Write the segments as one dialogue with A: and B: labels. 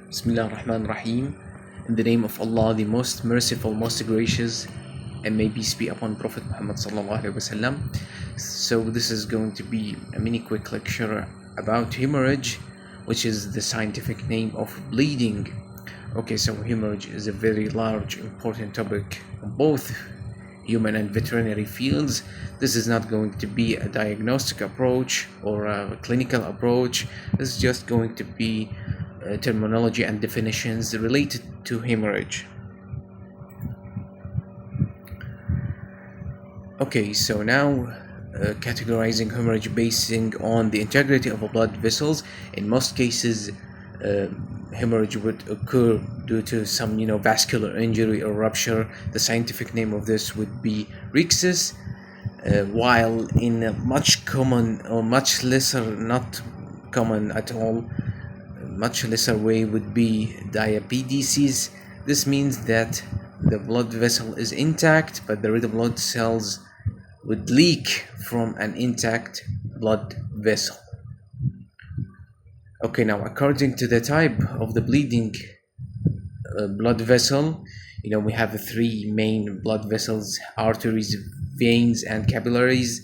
A: Bismillah ar-Rahman ar-Rahim. In the name of Allah, the most merciful, most gracious, and may peace be upon Prophet Muhammad sallallahu alaihi wasallam. So this is going to be a mini quick lecture about hemorrhage, which is the scientific name of bleeding. Okay, so hemorrhage is a very large, important topic in both human and veterinary fields. This is not going to be a diagnostic approach or a clinical approach. This is just going to be terminology and definitions related to hemorrhage. Okay, so now categorizing hemorrhage basing on the integrity of the blood vessels. In most cases, hemorrhage would occur due to some vascular injury or rupture. The scientific name of this would be rhexis, while in a much common or much lesser, not common at all, much lesser way would be diapedesis. This means that the blood vessel is intact, but the red blood cells would leak from an intact blood vessel. Okay, now according to the type of the bleeding blood vessel, we have three main blood vessels: arteries, veins, and capillaries.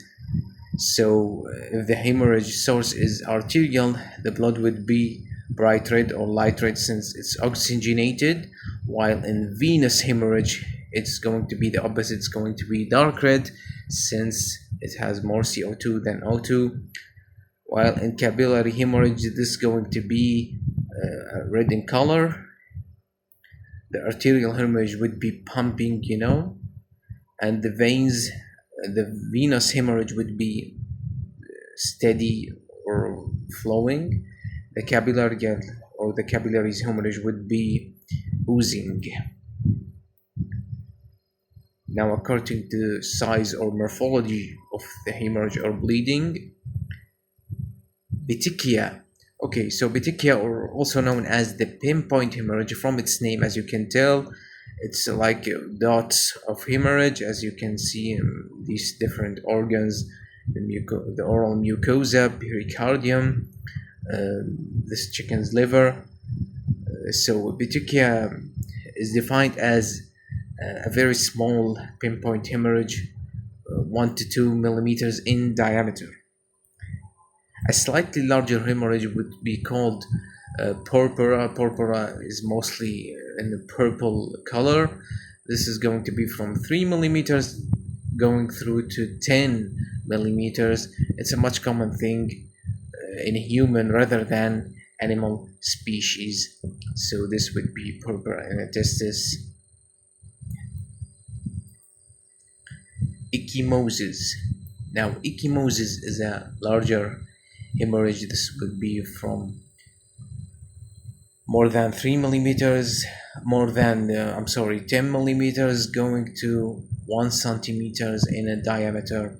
A: So if the hemorrhage source is arterial, the blood would be bright red or light red since it's oxygenated, while in venous hemorrhage it's going to be the opposite. It's going to be dark red since it has more CO2 than O2, while in capillary hemorrhage this is going to be red in color. The arterial hemorrhage would be pumping, and the venous hemorrhage would be steady or flowing. The capillary or the capillaries hemorrhage would be oozing. Now, according to size or morphology of the hemorrhage or bleeding, petechia. Okay, so petechia, or also known as the pinpoint hemorrhage, from its name, as you can tell, it's like dots of hemorrhage, as you can see in these different organs: the oral mucosa, pericardium, this chicken's liver. So petechia is defined as a very small pinpoint hemorrhage, 1 to 2 millimeters in diameter. A slightly larger hemorrhage would be called purpura. Purpura is mostly in the purple color. This is going to be from 3 millimeters going through to 10 millimeters. It's a much common thing in human rather than animal species. So this would be purpura in a testis. Ecchymosis. Now, ecchymosis is a larger hemorrhage. This would be from more than 3 millimeters, 10 millimeters going to 1 centimeters in a diameter.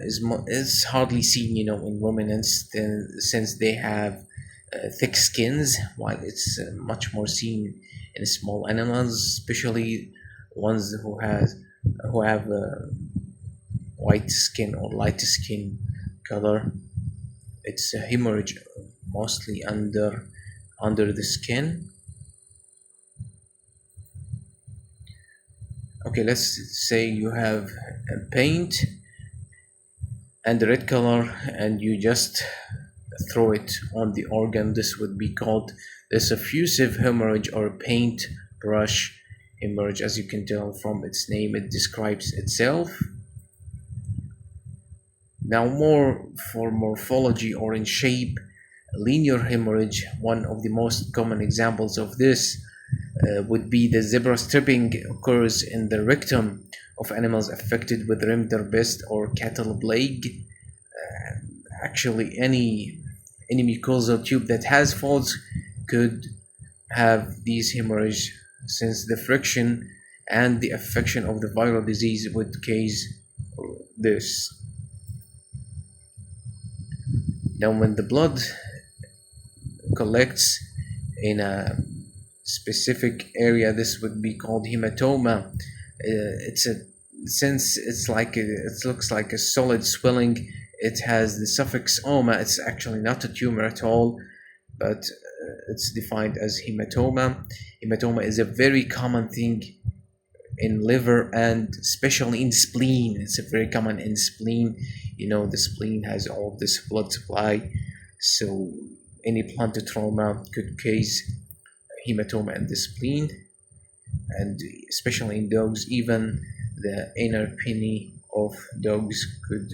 A: Is hardly seen, in ruminants, since they have thick skins, while it's much more seen in small animals, especially ones who have white skin or light skin color. It's a hemorrhage mostly under the skin. Okay, let's say you have a paint and the red color and you just throw it on the organ. This would be called the effusive hemorrhage or paint brush hemorrhage. As you can tell from its name, it describes itself. Now, more for morphology or in shape, linear hemorrhage. One of the most common examples of this would be the zebra stripping. Occurs in the rectum of animals affected with rinderpest or cattle plague. Actually, any mucosal tube that has folds could have these hemorrhage, since the friction and the affection of the viral disease would cause this. Now, when the blood collects in a specific area, this would be called hematoma. Since it looks like a solid swelling, it has the suffix oma. It's actually not a tumor at all. but it's defined as hematoma. Hematoma is a very common thing in liver and especially in spleen. It's a very common in spleen. The spleen has all this blood supply, so any blunt trauma could cause hematoma in the spleen. And especially in dogs, even the inner penny of dogs could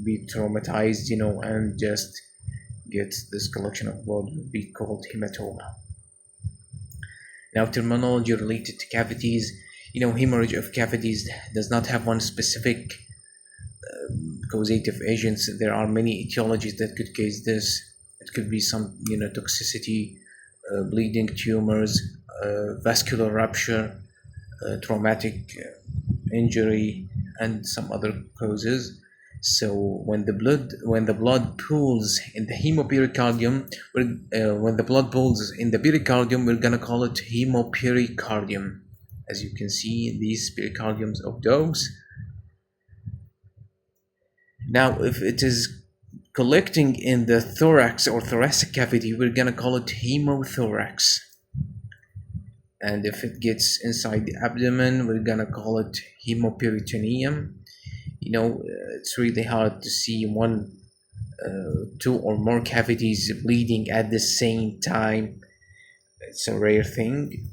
A: be traumatized, and just get this collection of blood would be called hematoma. Now, terminology related to cavities. Hemorrhage of cavities does not have one specific causative agents. There are many etiologies that could cause this. It could be some, toxicity, bleeding, tumors, vascular rupture, traumatic injury, and some other causes. So when the blood pools in the hemopericardium, when the blood pools in the pericardium, we're gonna call it hemopericardium. As you can see in these pericardiums of dogs. Now, if it is collecting in the thorax or thoracic cavity, we're gonna call it hemothorax. And if it gets inside the abdomen, we're gonna call it hemoperitoneum. It's really hard to see two or more cavities bleeding at the same time. It's a rare thing.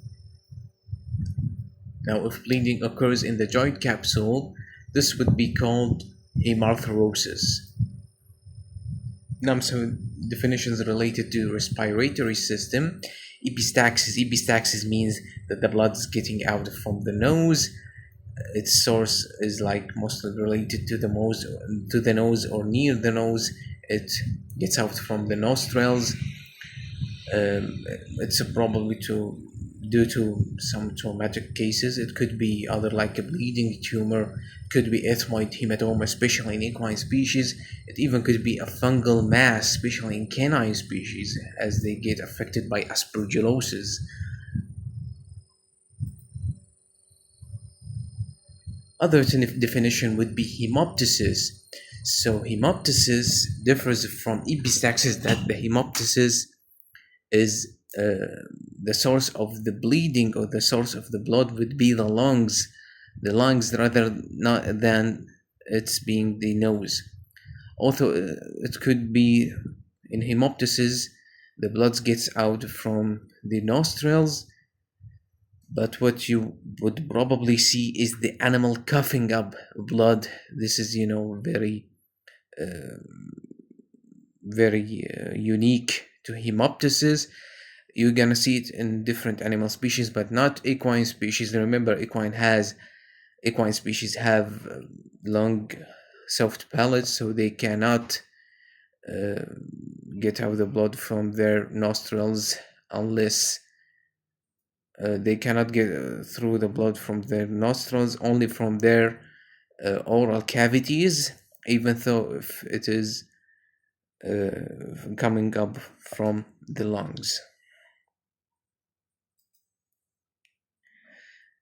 A: Now, if bleeding occurs in the joint capsule, this would be called hemarthrosis. Now, some definitions related to respiratory system. Epistaxis. Epistaxis means that the blood is getting out from the nose. Its source is like mostly related to the nose or near the nose. It gets out from the nostrils. It's probably due to some traumatic cases. It could be other like a bleeding tumor, could be ethmoid hematoma, especially in equine species. It even could be a fungal mass, especially in canine species, as they get affected by aspergillosis. Other definition would be hemoptysis. So hemoptysis differs from epistaxis, that the hemoptysis is the source of the bleeding or the source of the blood would be the lungs rather not than it's being the nose. Also, it could be in hemoptysis the blood gets out from the nostrils, but what you would probably see is the animal coughing up blood. This is very unique to hemoptysis. You're gonna see it in different animal species, but not equine species. Remember, equine species have long, soft palates, so they cannot get out the blood from their nostrils unless they cannot get through the blood from their nostrils, only from their oral cavities, even though if it is coming up from the lungs.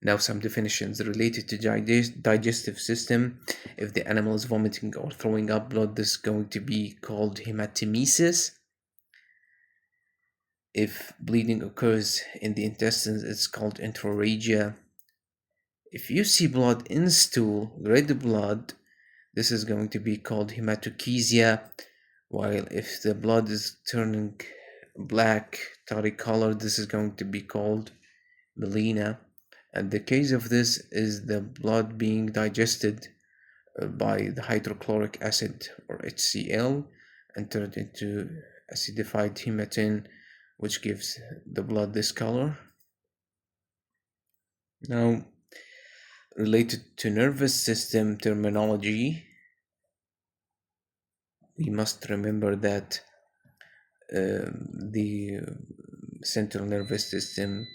A: Now, some definitions related to digestive system. If the animal is vomiting or throwing up blood, this is going to be called hematemesis. If bleeding occurs in the intestines, it's called enterorrhagia. If you see blood in stool, red blood, this is going to be called hematochezia. While if the blood is turning black, tarry colored, this is going to be called melena. And the case of this is the blood being digested by the hydrochloric acid or HCl and turned into acidified hematine, which gives the blood this color. Now, related to nervous system terminology, we must remember that the central nervous system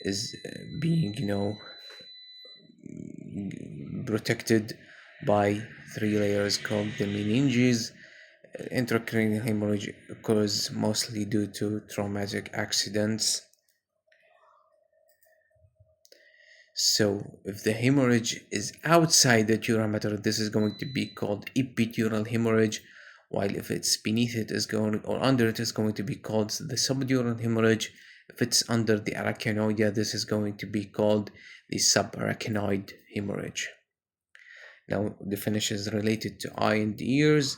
A: is being protected by three layers called the meninges. Intracranial hemorrhage occurs mostly due to traumatic accidents. So if the hemorrhage is outside the dura mater, this is going to be called epidural hemorrhage, while if it's beneath it is going, or under it, is going to be called the subdural hemorrhage. If it's under the arachnoidea, this is going to be called the subarachnoid hemorrhage. Now, definitions related to eye and ears.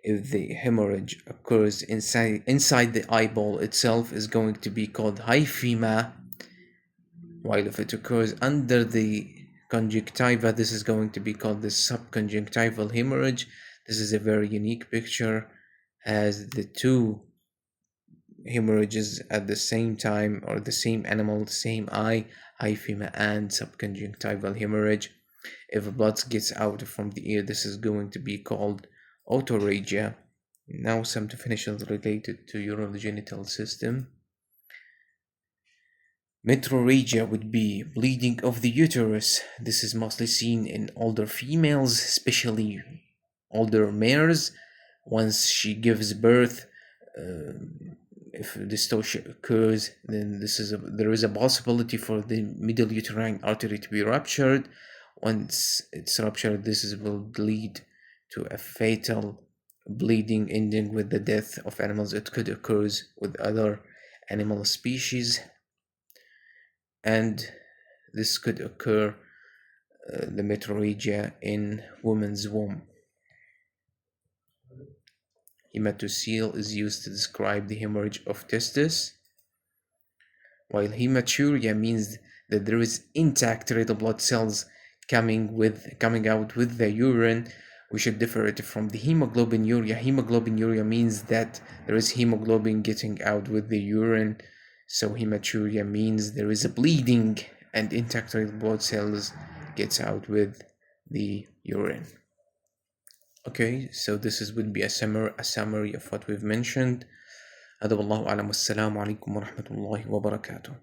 A: If the hemorrhage occurs inside the eyeball itself, is going to be called hyphema, while if it occurs under the conjunctiva, this is going to be called the subconjunctival hemorrhage. This is a very unique picture, as the two hemorrhages at the same time, or the same animal, same eye, hyphema and subconjunctival hemorrhage. If blood gets out from the ear, this is going to be called otorrhagia. Now some definitions related to urogenital system. Metrorrhagia would be bleeding of the uterus. This is mostly seen in older females, especially older mares. Once she gives birth, if dystocia occurs, then there is a possibility for the middle uterine artery to be ruptured. Once it's ruptured, will lead to a fatal bleeding, ending with the death of animals. It could occur with other animal species, and this could occur, the metrorrhagia, in woman's womb. Hematocele is used to describe the hemorrhage of testis, while hematuria means that there is intact red blood cells coming out with the urine. We should differ it from the hemoglobinuria. Hemoglobinuria means that there is hemoglobin getting out with the urine. So hematuria means there is a bleeding and intact red blood cells gets out with the urine. Okay, so would be a summary of what we've mentioned. هذا والله أعلم والسلام عليكم ورحمة الله وبركاته.